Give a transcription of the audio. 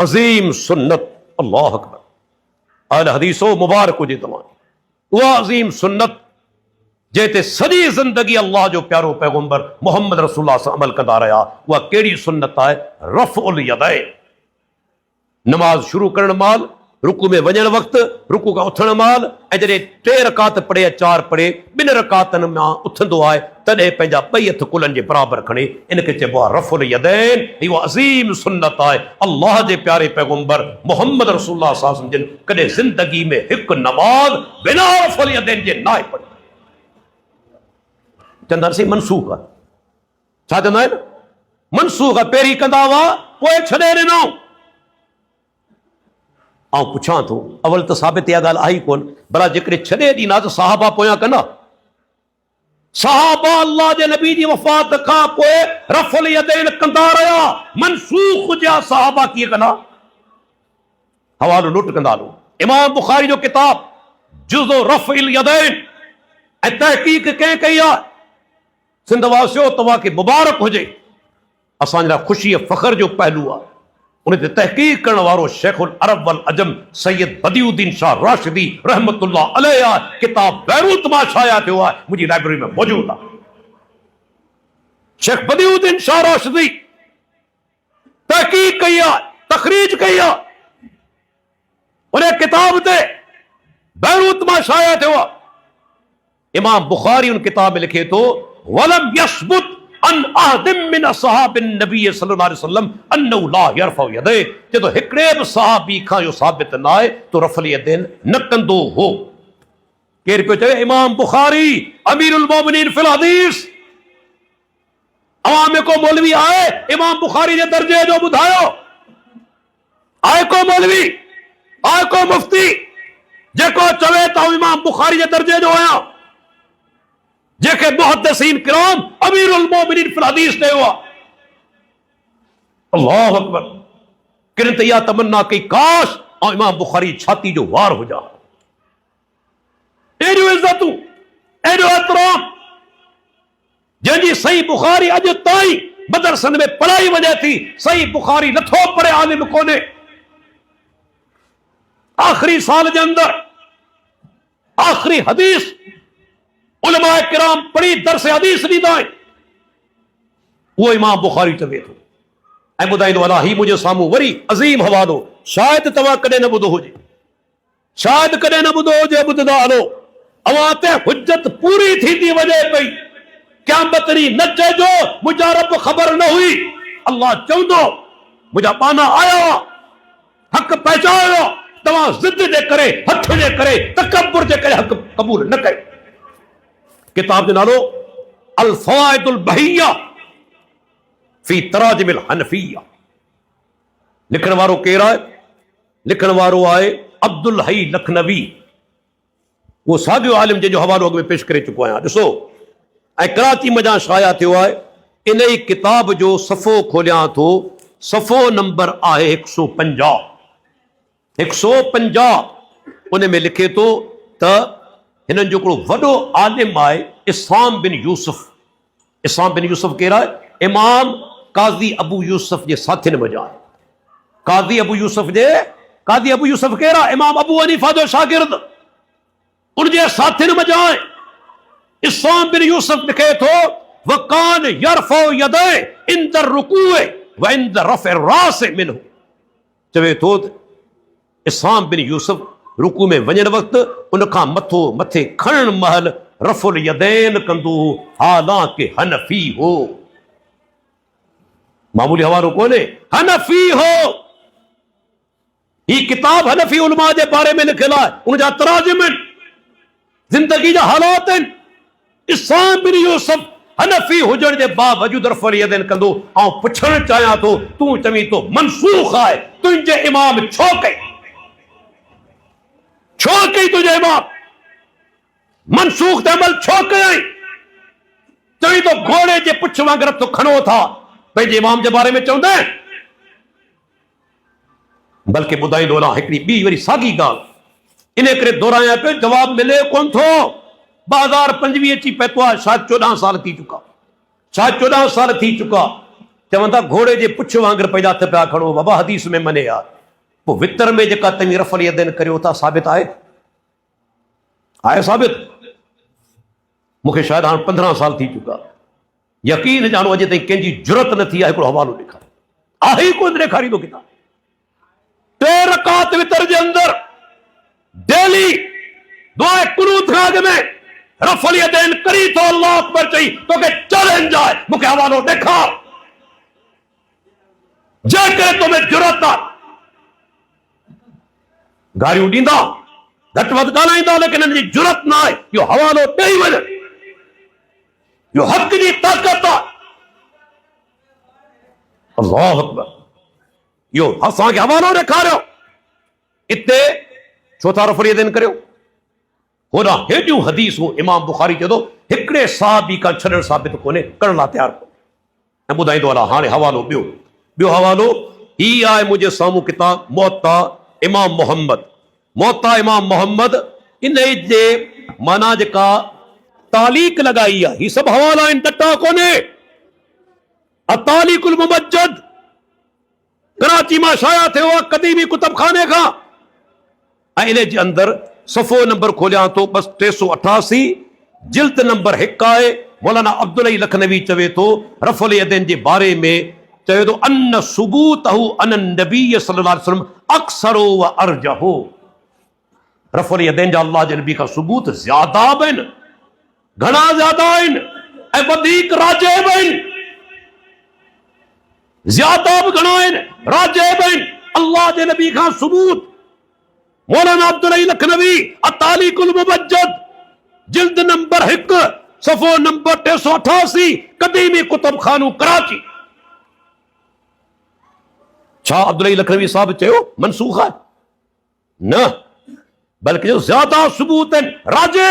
عظیم سنت، اللہ اکبر، اہل حدیثو مبارک ہوجے تمام وہ عظیم سنت جیتے سॼी زندگی اللہ جو پیارو پیغمبر محمد رسول اللہ سے عمل کندا رہیا. وہ کیڑی سنت ہے؟ رفع الیدین. نماز شروع کرن مال، رکوع میں ونجن وقت، رکوع کا اٹھن مال، ऐं जॾहिं 3 رکعت پڑھے یا 4 پڑھے، 2 رکعتن میں اٹھندو ہے تڏहिं पंहिंजा 2 हथ कुलनि जे बराबर खणे. इन खे चइबो आहे रफ़ुल यदैन. इहो अज़ीम सुन्नत आहे. अल्लाह जे प्यारे पैगम्बर मोहम्मद रसूलुल्लाह सल्लल्लाहु अलैहि वसल्लम जिन कॾहिं ज़िंदगी में हिकु नमाज़ बिना रफ़ुल यदैन जे नाहे पढ़ी. चवंदासीं मनसूख आहे. छा चवंदा आहिनि? मनसूख आहे. पहिरीं कंदा हुआ पोइ छॾे ॾिनो. आउं पुछां थो, अवल त साबित इहा ॻाल्हि आई कोन, भला जेकॾहिं छॾे ॾींदा त साहबा पोयां कंदा? साहबा अल्लाह जे नबी जी वफ़ात खां पोइ रफ़ुल यदैन कंदा रहिया. मनसूख हुजे साहबा कीअं कंदा? हवालो नोट कंदा हलो. इमाम बुखारी जो किताब जुज़ो रफ़ुल यदैन ऐं तहक़ीक़ कंहिं कई आहे? सिंध वासियो तव्हांखे मुबारक हुजे. असांजे लाइ ख़ुशी फ़ख्र जो पहलू आहे. उन ते तहक़ीक़ करण वारो शेखुल अरब वल अजम सैयद बदिउद्दीन शाह राशिदी रहमतुल्लाह अलैह आहे. किताब बैरूत मां शाया थियो आहे, मुंहिंजी लाइब्रेरी में मौजूद आहे. शेख बदिउद्दीन शाह राशिदी तहक़ीक़ कई आहे, तखरीज कई आहे. उन किताब ते बैरूत मां शाया थियो आहे. इमाम बुखारी उन किताब में लिखे थो वलम यसबुत अन अहदिम मिन असहाबिन नबी सल्लल्लाहु अलैहि वसल्लम अन्नहु ला यरफउ यदैहि. जो हिकिड़े बि सहाबी खां इहो साबित न आहे तो रफ़ुल यदैन न कंदो हो. केरु पियो चवे? इमाम बुखारी अमीरुल मोमिनीन फिल हदीस. अवां में को मौलवी आहे इमाम बुखारी जे दर्जे जो ॿुधायो? आहे को मौलवी, आहे को मुफ्ती जेको चवे त इमाम बुखारी जे दर्जे जो आहियां, जेके मुहद्दिसीन किराम अमीरुल मोमिनीन फिल हदीस चयो आहे? अल्लाह अकबर. किन त इहा तमन्ना कई काश ऐं इमाम बुखारी छाती जो वार हुजा. एॾियूं इज़तूं, एॾो एतिराम, जंहिंजी सही बुखारी अॼु ताईं मदरसनि में पढ़ाई वञे थी. सही बुखारी नथो पढ़े आलिम कोन्हे. आख़िरी साल जे अंदर आख़िरी हदीस उलमाए किराम पढ़ी दर्स हदीस ॾींदा आहिनि. उहो इमाम बुखारी चवे थो ऐं ॿुधाईंदो अला ही मुंहिंजे साम्हूं वरी अज़ीम हवालो. शायदि तव्हां कॾहिं न ॿुधो हुजे, शायदि कॾहिं न ॿुधो हुजे. ॿुधंदा हलो. अवां ते हुज्जत पूरी थींदी वञे पई. क़यामत ॾींहुं न चइजो मुंहिंजा रब ख़बर न हुई. अल्लाह चवंदो मुंहिंजा पाना आया, हक़ पहचानियो. तव्हां ज़िद जे करे, हथ जे करे, तकब्बुर जे करे हक़ क़बूल न कयो. किताब जो नालो अल फवाइदुल बहिया फी तराजिमिल हनफिया. लिखण वारो केरु आहे? लिखण वारो आहे अब्दुल हई लखनवी. वो साॻियो आलिम जंहिंजो हवालो अॻु में पेश करे चुको आहियां. ॾिसो, ऐं कराची मञा शाया थियो आहे. इन ई किताब जो सफ़ो खोलियां थो. सफ़ो नंबर आहे 150. 150 उन में लिखे थो त हिननि जो हिकिड़ो वॾो आलिम आहे इस्हाम बिन यूसुफ. इस्हाम बिन यूसुफ केरु आहे? इमाम काज़ी अबू यूसुफ जे साथियुनि में आहे. काज़ी अबू यूसुफ केरु आहे? इमाम अबू हनीफा जो शागिर्द. उनजे साथियुनि में आहे. इस्हाम बिन यूसुफ लिखे थो वकान यरफउ यदैहि इंद रुकूअ व इंद रफ़इ रास मिनहु. चवे थो इस्हाम बिन यूसुफ रुकू में वञण वक़्तु उनखां मथो मथे खणण महल रफ़ुल यदैन कंदो, हालांकि हनफी हो. मामूली हवालो कोन्हे, हनफी हो. ही किताब हनफी उलमा जे बारे में लिखियल आहे. उनजा तराजिम आहिनि, ज़िंदगी जा हालात आहिनि. इस्हाम बिन यूसुफ हनफी हुजण जे बावजूदि रफ़ुल यदैन कंदो. ऐं पुछणु चाहियां थो, तूं चवीं थो मनसूख आहे, तुंहिंजे इमाम छो कई? छो कई तुझे इमाम? मनसूख ते अमल छो कयई? चवी तो घोड़े जे पुछ वांगुरु तो खणो था पंहिंजे इमाम जे बारे में चवंदा. बल्कि ॿुधाईंदो वञा हिकिड़ी ॿी वरी साॻी ॻाल्हि. इन करे दोहरायां पियो, जवाब मिले कोन थो. 2025 अची पतो आहे. शायदि 14 साल थी चुका, शायदि 14 साल थी चुका. चवनि था घोड़े जे पुछ वांगुरु पंहिंजा हथ पिया खणो बाबा हदीस में मने आ पोइ वितर में जेका तव्हीं रफ़ल यदैन करियो था साबित आहे साबित मूंखे शायदि हाणे 15 साल थी चुका यकीन ॼाणो अॼु ताईं कंहिंजी जुरत न थी आहे हिकिड़ो हवालो ॾेखारे आहे ई कोन ॾेखारींदो किताब 3 रकात वितर जे अंदरि डेली दुआ कुनूत खां अॻु में रफ़ल यदैन करी थो अल्लाह अकबर चई तोखे चैलेंज आहे मूंखे हवालो ॾेखार जेकॾहिं तोमें जुरत आहे गारियूं ॾींदा घटि वधि ॻाल्हाईंदा लेकिन हिन जी जुरत न आहे इहो हवालो ॾेई वञे इहो हक़ जी ताक़त आहे अल्लाहु अकबर इहो असांखे हवालो ॾेखारियो इते छो था रफ़ल यदैन करियो होॾां हेॾियूं हदीसूं इमाम बुखारी चए थो हिकिड़े सहाबी खां छॾणु साबित कोन्हे करण लाइ तयारु कोन्हे ऐं ॿुधाईंदो अलाह हाणे हवालो ॿियो हवालो ही आहे मुंहिंजे साम्हूं किताब मुअत्ता इमाम मोहम्मद इन जे माना जेका तालीक लॻाई आहे ही सभु हवाला आहिनि टटा कोन्हे अतालीकुल मुमज्जद कराची मां शाया थियो आहे क़दीमी कुतुबखाने खां ऐं इन जे अंदरि सफ़ो नंबर खोलियां थो बस 388 जिल्द नंबर 1 आहे मौलाना अब्दुल लखनवी चवे थो रफ़ल यदैन जे बारे में चवे थो अन सुबूतहु अन नबी सल्लल्लाहु अलैहि वसल्लम अक्सरो व अरजहो रफ़ल यदैन जा अल्लाह जे नबी खां सबूत ज्यादा आहिनि घणा ज्यादा आहिनि ऐं वधीक राजिब आहिनि ज्यादा बि घणा आहिनि राजिब आहिनि अल्लाह जे नबी खां सबूत मौलाना अब्दुल लखनवी अतालीकुल मुमज्जद जिल्द नंबर 1 सफ़ो नंबर 388 क़दीमी कुतुबखानो कराची छा अब्दुल लखनवी साहब चयो मनसूख आहे न बल्कि जो ज्यादा सबूत आहिनि राजे